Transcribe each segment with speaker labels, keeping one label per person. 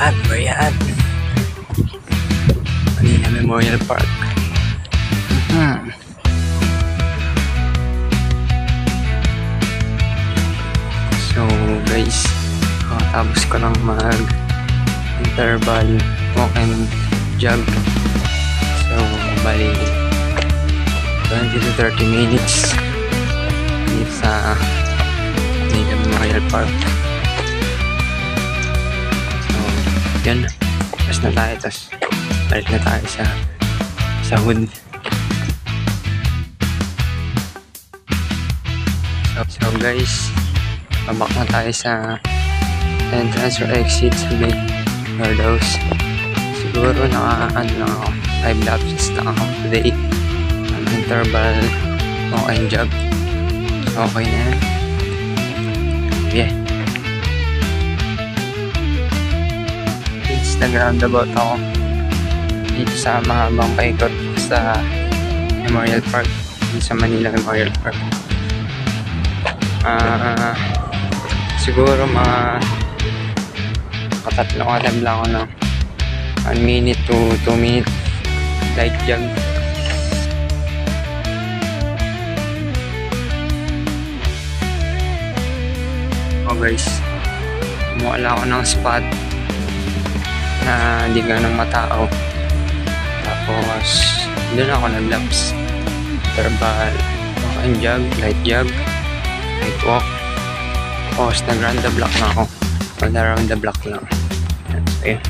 Speaker 1: At Bayan Manila Memorial Park. So guys, tapos ko lang mag interval walk and jog. So bali 20 to 30 minutes dito sa Manila Memorial Park. So yun, tapos na tayo, tapos balik na tayo sa hood. So guys, pabak na tayo sa entrance or exit sa main warehouse. Siguro naka-ano lang ako, 5 laps lang ako today. Ang interval walk and jog. Okay na yan. Yeah. Instagram about ako dito sa mahabang paikot sa Memorial Park, dito sa Manila Memorial Park. Siguro mga katatlong alam lang ako ng 1 minute to 2 minute light jog. Oh guys, kumuha lang ako ng spot na hindi ganang matao, tapos doon ako nag-laps, interval walk and jog, light jog, light walk. Tapos nag-round the block na ako, all around the block lang. So yun.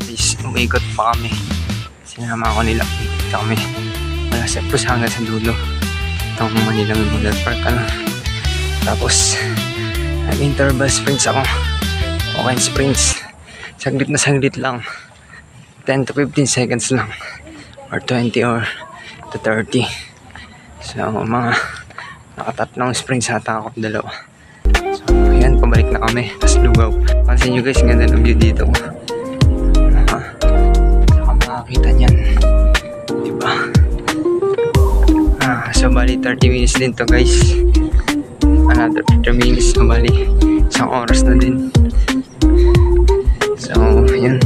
Speaker 1: Please, umikot pa kami, sinama ko nila, ikot kami wala sa plus hanggang sa dulo itong Manila Memorial Park. Tapos nag-interval sprints ako, okay sprints, saglit na saglit lang, 10 to 15 seconds lang, or 20 or to 30. So mga nakatatlong sprints ata ako, dalawa. So yan, pabalik na kami, tas lugaw. Pansin nyo guys, ganda ng view dito. Saka makakita nyan, diba? So bali 30 minutes din to guys, another 30 minutes, so bali isang oras na din. So yun.